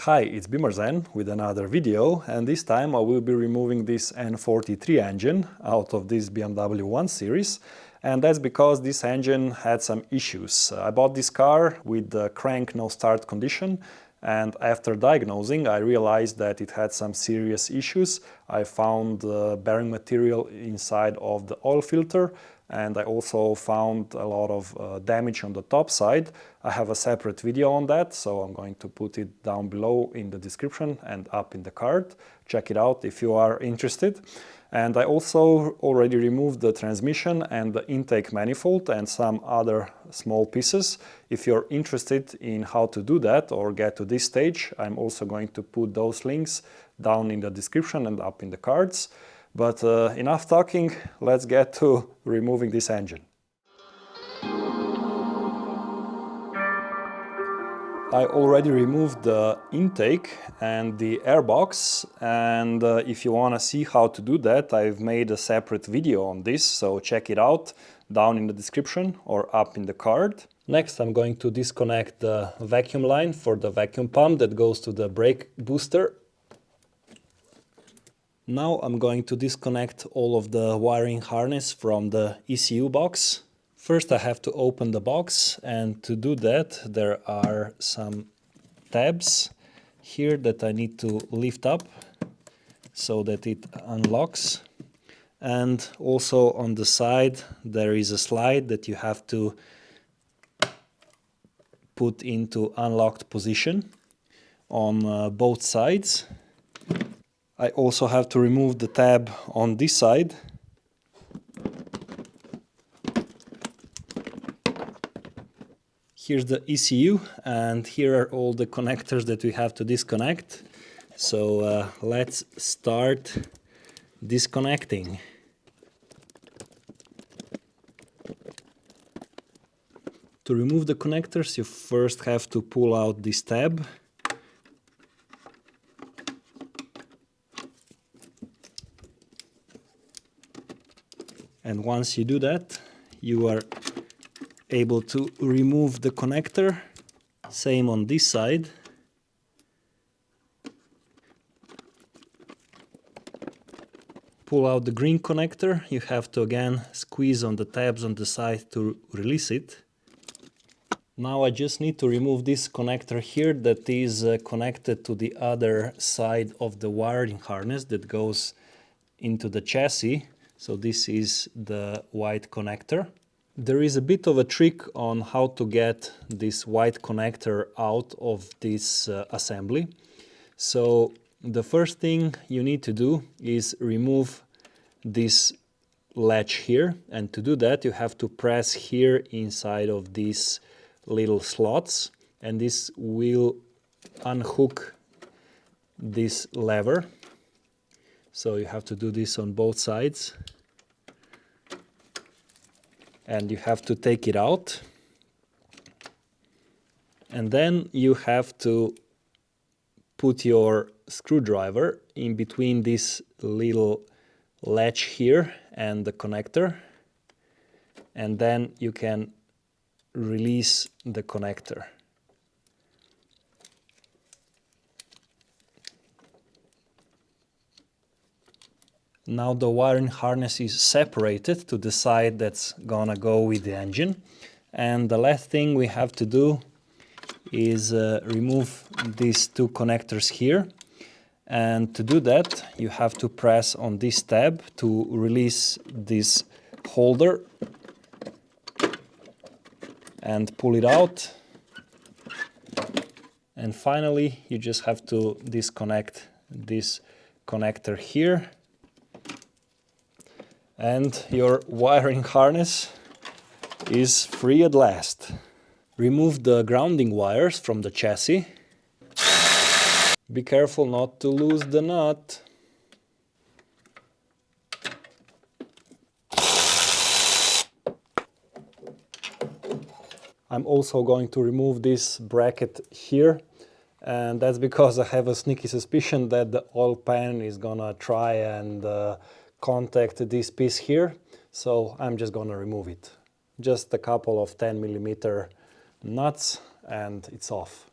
Hi, it's Bimerzen with another video, and this time I will be removing this N43 engine out of this BMW 1 Series, and that's because this engine had some issues. I bought this car with the crank no start condition, and after diagnosing I realized that it had some serious issues. I found bearing material inside of the oil filter, and I also found a lot of damage on the top side. I have a separate video on that, so I'm going to put it down below in the description and up in the card. Check it out if you are interested. And I also already removed the transmission and the intake manifold and some other small pieces. If you're interested in how to do that or get to this stage, I'm also going to put those links down in the description and up in the cards. But enough talking, let's get to removing this engine. I already removed the intake and the airbox, and if you want to see how to do that, I've made a separate video on this, so check it out down in the description or up in the card. Next, I'm going to disconnect the vacuum line for the vacuum pump that goes to the brake booster. Now I'm going to disconnect all of the wiring harness from the ECU box. First I have to open the box, and to do that there are some tabs here that I need to lift up so that it unlocks. And also on the side there is a slide that you have to put into unlocked position on both sides. I also have to remove the tab on this side. Here's the ECU, and here are all the connectors that we have to disconnect. So let's start disconnecting. To remove the connectors, you first have to pull out this tab. And once you do that, you are able to remove the connector. Same on this side. Pull out the green connector. You have to again squeeze on the tabs on the side to release it. Now I just need to remove this connector here that is connected to the other side of the wiring harness that goes into the chassis. So this is the white connector. There is a bit of a trick on how to get this white connector out of this assembly. So the first thing you need to do is remove this latch here, and to do that you have to press here inside of these little slots, and this will unhook this lever. So you have to do this on both sides. And you have to take it out, and then you have to put your screwdriver in between this little latch here and the connector, and then you can release the connector. Now the wiring harness is separated to the side that's gonna go with the engine, and the last thing we have to do is remove these two connectors here. And to do that you have to press on this tab to release this holder and pull it out. And finally you just have to disconnect this connector here, and your wiring harness is free at last. Remove the grounding wires from the chassis. Be careful not to lose the nut. I'm also going to remove this bracket here, and that's because I have a sneaky suspicion that the oil pan is gonna try and contact this piece here, so I'm just gonna remove it. Just a couple of 10mm nuts and it's off.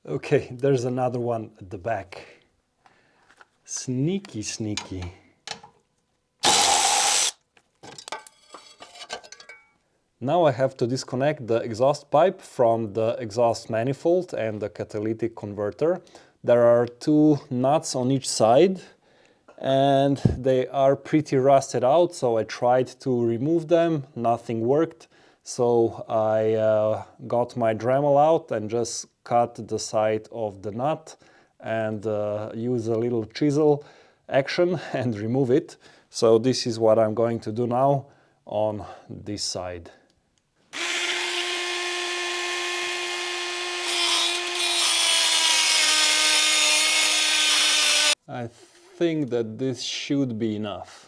Okay, there's another one at the back. Sneaky, sneaky. Now I have to disconnect the exhaust pipe from the exhaust manifold and the catalytic converter. There are two nuts on each side and they are pretty rusted out, so I tried to remove them, nothing worked. So I got my Dremel out and just cut the side of the nut and use a little chisel action and remove it. So this is what I'm going to do now on this side. I think that this should be enough.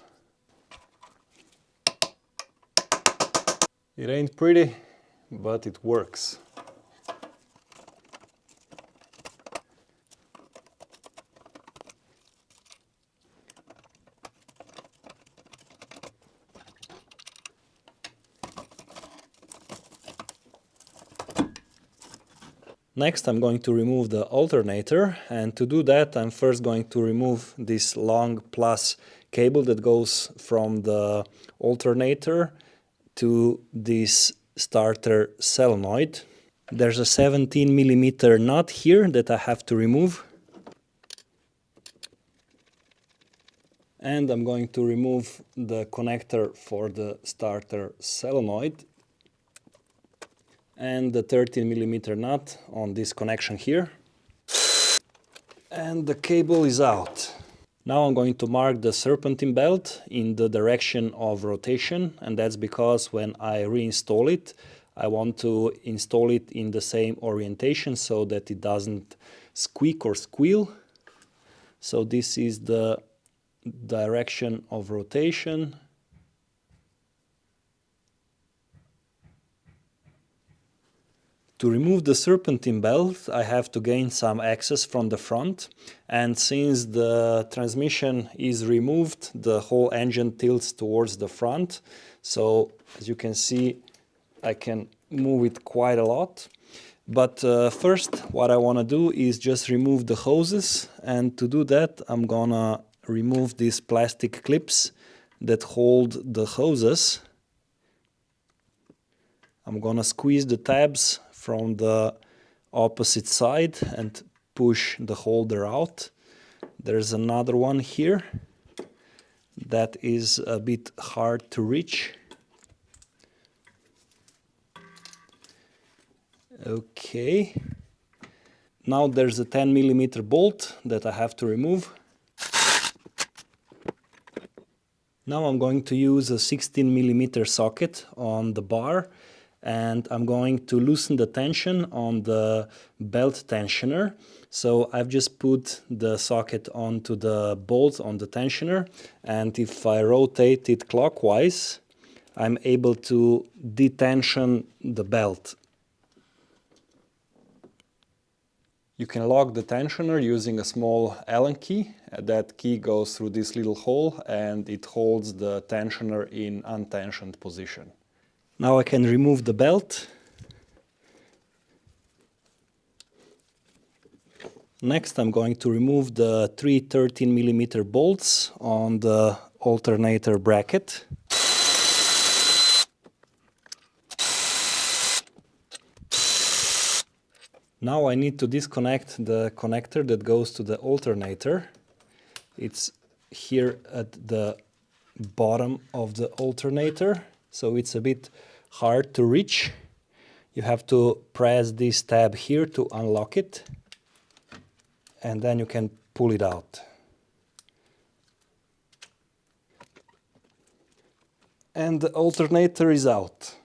It ain't pretty, but it works. Next, I'm going to remove the alternator, and to do that I'm first going to remove this long plus cable that goes from the alternator to this starter solenoid. There's a 17mm nut here that I have to remove. And I'm going to remove the connector for the starter solenoid and the 13mm nut on this connection here. And the cable is out. Now I'm going to mark the serpentine belt in the direction of rotation, and that's because when I reinstall it, I want to install it in the same orientation so that it doesn't squeak or squeal. So this is the direction of rotation. To remove the serpentine belt, I have to gain some access from the front, and since the transmission is removed, the whole engine tilts towards the front. So as you can see, I can move it quite a lot. But first, what I want to do is just remove the hoses, and to do that I'm gonna remove these plastic clips that hold the hoses. I'm gonna squeeze the tabs from the opposite side and push the holder out. There's another one here that is a bit hard to reach. Okay. Now there's a 10mm bolt that I have to remove. Now I'm going to use a 16mm socket on the bar, and I'm going to loosen the tension on the belt tensioner. So I've just put the socket onto the bolt on the tensioner, and if I rotate it clockwise, I'm able to detension the belt. You can lock the tensioner using a small Allen key. That key goes through this little hole and it holds the tensioner in untensioned position. Now I can remove the belt. Next I'm going to remove the three 13mm bolts on the alternator bracket. Now I need to disconnect the connector that goes to the alternator. It's here at the bottom of the alternator, so it's a bit hard to reach. You have to press this tab here to unlock it, and then you can pull it out. And the alternator is out.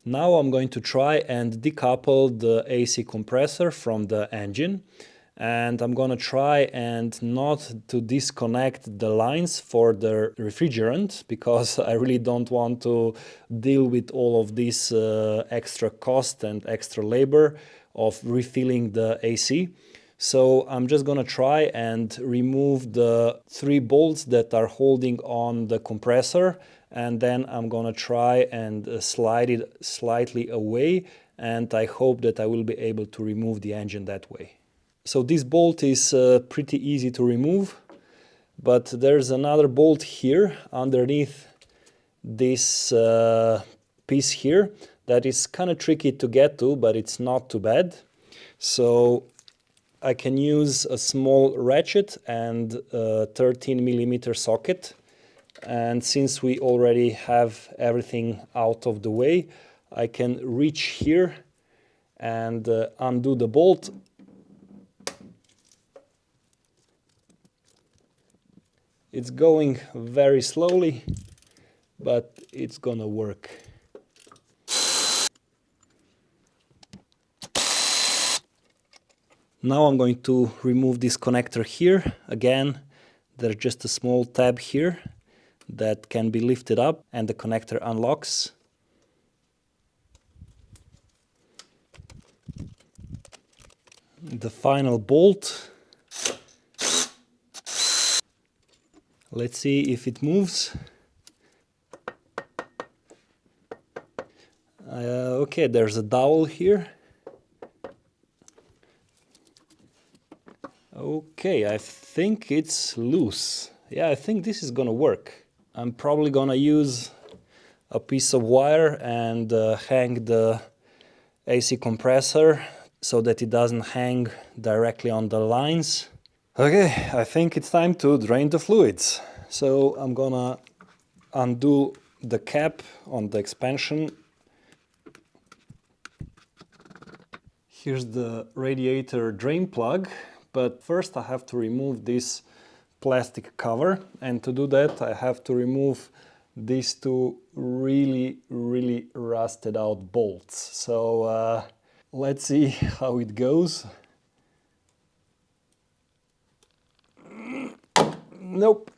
Now I'm going to try and decouple the AC compressor from the engine, and I'm gonna try and not to disconnect the lines for the refrigerant, because I really don't want to deal with all of this extra cost and extra labor of refilling the AC. So I'm just gonna try and remove the three bolts that are holding on the compressor, and then I'm gonna try and slide it slightly away, and I hope that I will be able to remove the engine that way. So this bolt is pretty easy to remove, but there's another bolt here underneath this piece here that is kind of tricky to get to, but it's not too bad. So I can use a small ratchet and a 13mm socket. And since we already have everything out of the way, I can reach here and undo the bolt. It's going very slowly, but it's gonna work. Now I'm going to remove this connector here. Again, there's just a small tab here that can be lifted up and the connector unlocks. The final bolt. Let's see if it moves. Okay, there's a dowel here. Okay, I think it's loose. Yeah, I think this is gonna work. I'm probably gonna use a piece of wire and hang the AC compressor so that it doesn't hang directly on the lines. Okay, I think it's time to drain the fluids. So I'm gonna undo the cap on the expansion. Here's the radiator drain plug, but first I have to remove this plastic cover, and to do that I have to remove these two really rusted out bolts. So let's see how it goes. Nope,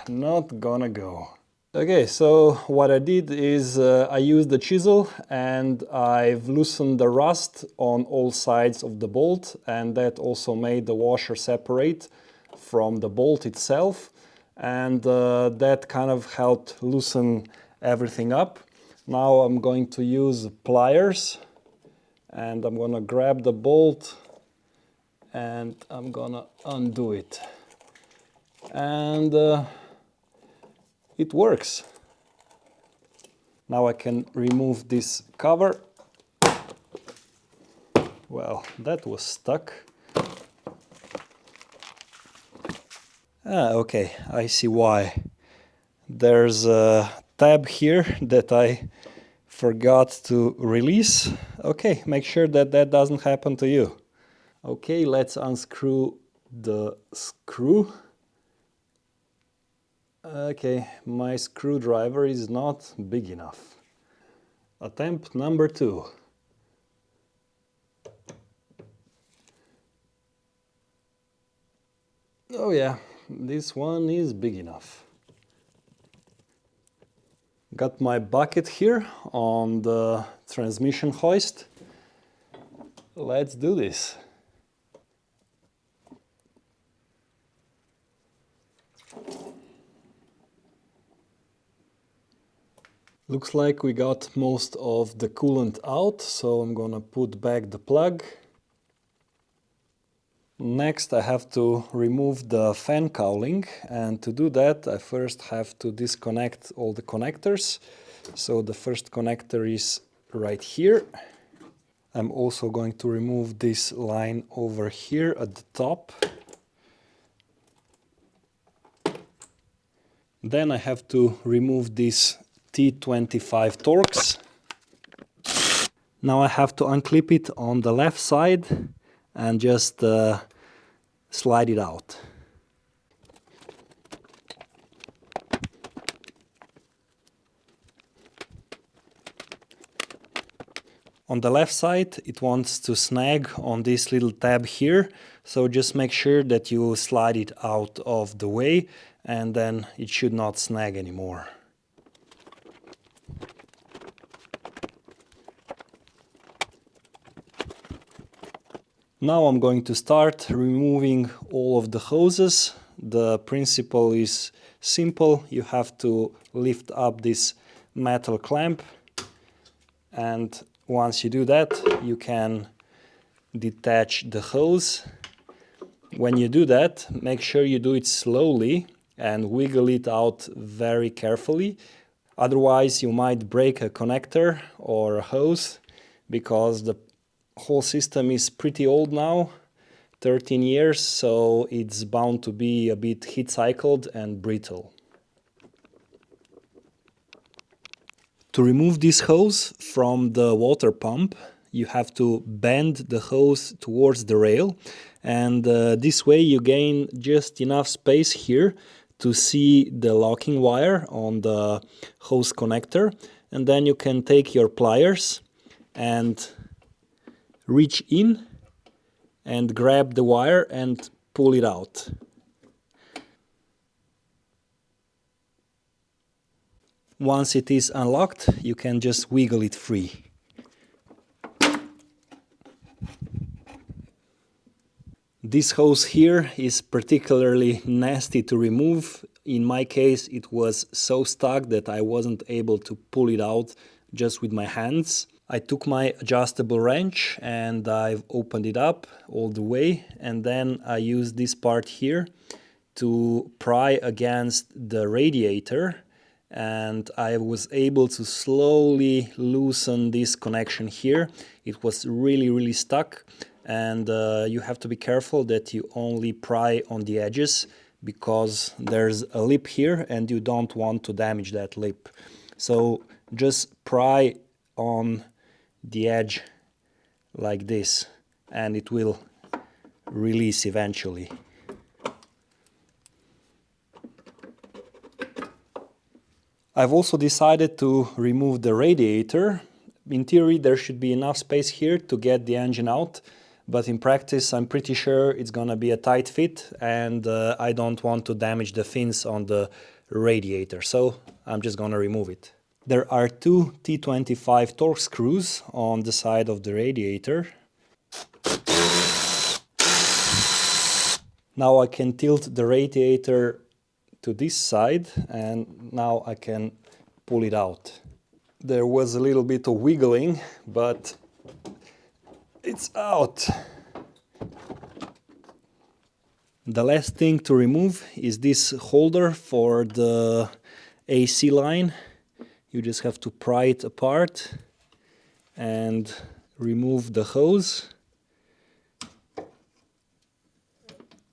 not gonna go. Okay, so what I did is I used the chisel and I've loosened the rust on all sides of the bolt, and that also made the washer separate from the bolt itself, and that kind of helped loosen everything up. Now I'm going to use pliers and I'm gonna grab the bolt and I'm gonna undo it. And it works. Now I can remove this cover. Well, that was stuck. Okay, I see why. There's a tab here that I forgot to release. Okay, make sure that that doesn't happen to you. Okay, let's unscrew the screw. Okay, my screwdriver is not big enough. Attempt number 2. Oh yeah, this one is big enough. Got my bucket here on the transmission hoist. Let's do this. Looks like we got most of the coolant out, so I'm gonna put back the plug. Next I have to remove the fan cowling, and to do that I first have to disconnect all the connectors. So the first connector is right here. I'm also going to remove this line over here at the top. Then I have to remove these T25 Torx. Now I have to unclip it on the left side and just slide it out. On the left side it wants to snag on this little tab here, so just make sure that you slide it out of the way and then it should not snag anymore. Now I'm going to start removing all of the hoses. The principle is simple. You have to lift up this metal clamp, and once you do that you can detach the hose When you do that, make sure you do it slowly and wiggle it out very carefully. Otherwise, you might break a connector or a hose, because the whole system is pretty old now, 13 years, so it's bound to be a bit heat cycled and brittle. To remove this hose from the water pump, you have to bend the hose towards the rail, and this way you gain just enough space here to see the locking wire on the hose connector, and then you can take your pliers and reach in and grab the wire and pull it out. Once it is unlocked, you can just wiggle it free. This hose here is particularly nasty to remove. In my case, it was so stuck that I wasn't able to pull it out just with my hands. I took my adjustable wrench and I've opened it up all the way, and then I used this part here to pry against the radiator, and I was able to slowly loosen this connection here. It was really stuck, and you have to be careful that you only pry on the edges, because there's a lip here and you don't want to damage that lip. So just pry on the edge like this and it will release eventually. I've also decided to remove the radiator. In theory, there should be enough space here to get the engine out, but in practice I'm pretty sure it's gonna be a tight fit, and I don't want to damage the fins on the radiator, so I'm just gonna remove it. There are two T25 torque screws on the side of the radiator. Now I can tilt the radiator to this side, and now I can pull it out. There was a little bit of wiggling, but it's out. The last thing to remove is this holder for the AC line. You just have to pry it apart and remove the hose.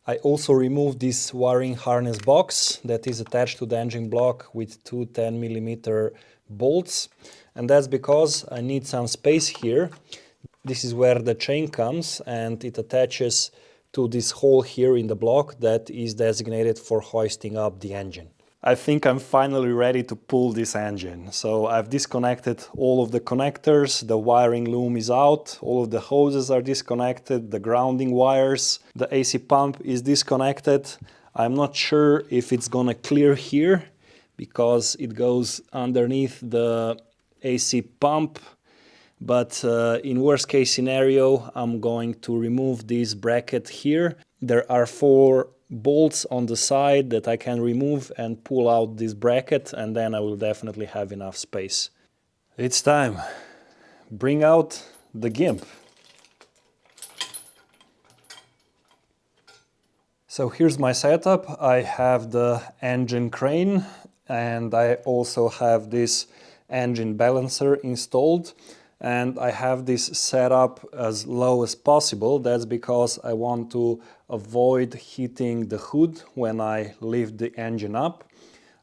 I also removed this wiring harness box that is attached to the engine block with two 10mm bolts, and that's because I need some space here. This is where the chain comes, and it attaches to this hole here in the block that is designated for hoisting up the engine. I think I'm finally ready to pull this engine. So I've disconnected all of the connectors, the wiring loom is out, all of the hoses are disconnected, the grounding wires, the AC pump is disconnected. I'm not sure if it's gonna clear here because it goes underneath the AC pump, but in worst case scenario I'm going to remove this bracket here. There are 4 bolts on the side that I can remove and pull out this bracket, and then I will definitely have enough space. It's time. Bring out the GIMP. So here's my setup. I have the engine crane and I also have this engine balancer installed, and I have this set up as low as possible. That's because I want to avoid hitting the hood when I lift the engine up.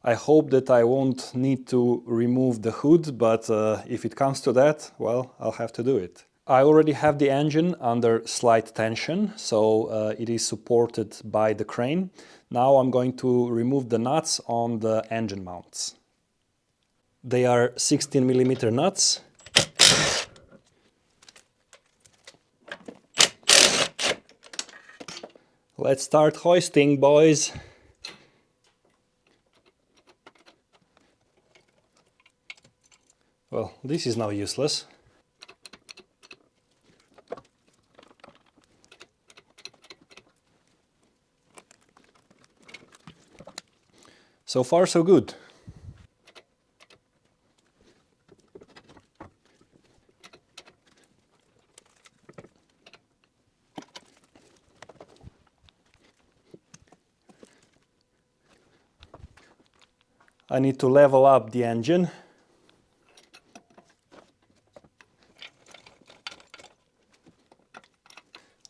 I hope that I won't need to remove the hood, but if it comes to that, well, I'll have to do it. I already have the engine under slight tension, so it is supported by the crane. Now I'm going to remove the nuts on the engine mounts. They are 16mm nuts. Let's start hoisting, boys. Well, this is now useless. So far, so good. I need to level up the engine.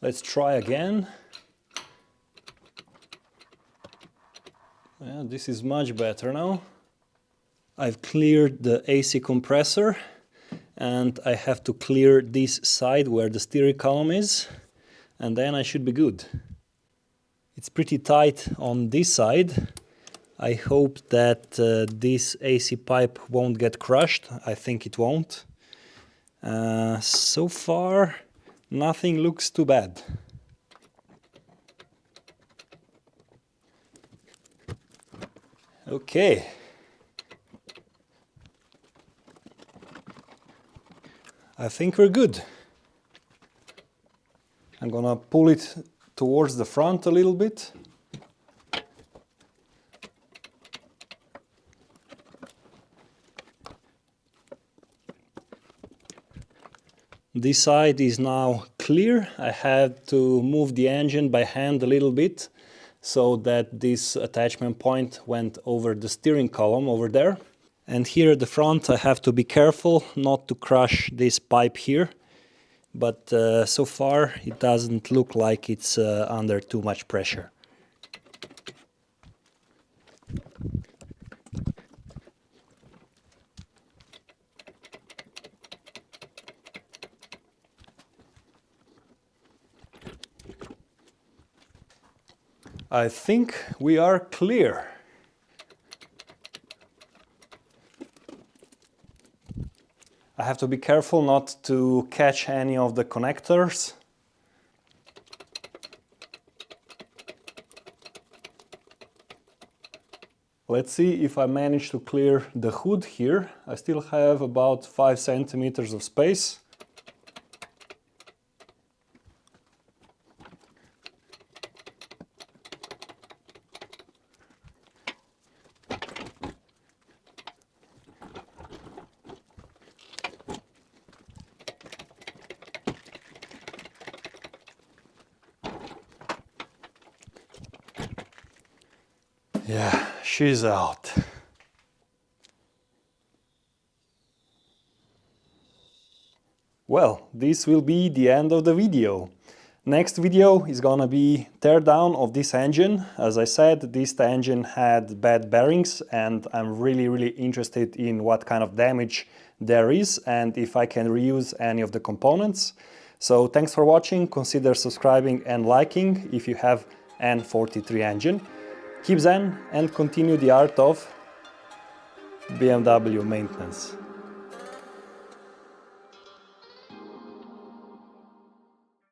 Let's try again. Yeah, this is much better now. I've cleared the AC compressor and I have to clear this side where the steering column is, and then I should be good. It's pretty tight on this side. I hope that this AC pipe won't get crushed. I think it won't. So far, nothing looks too bad. Okay. I think we're good. I'm gonna pull it towards the front a little bit. This side is now clear. I had to move the engine by hand a little bit so that this attachment point went over the steering column over there. And here at the front I have to be careful not to crush this pipe here, but so far it doesn't look like it's under too much pressure. I think we are clear. I have to be careful not to catch any of the connectors. Let's see if I manage to clear the hood here. I still have about 5 centimeters of space. Yeah, she's out. Well, this will be the end of the video. Next video is gonna be tear down of this engine. As I said, this engine had bad bearings and I'm really interested in what kind of damage there is and if I can reuse any of the components. So thanks for watching, consider subscribing and liking if you have N43 engine. Keep Zen and continue the art of BMW maintenance.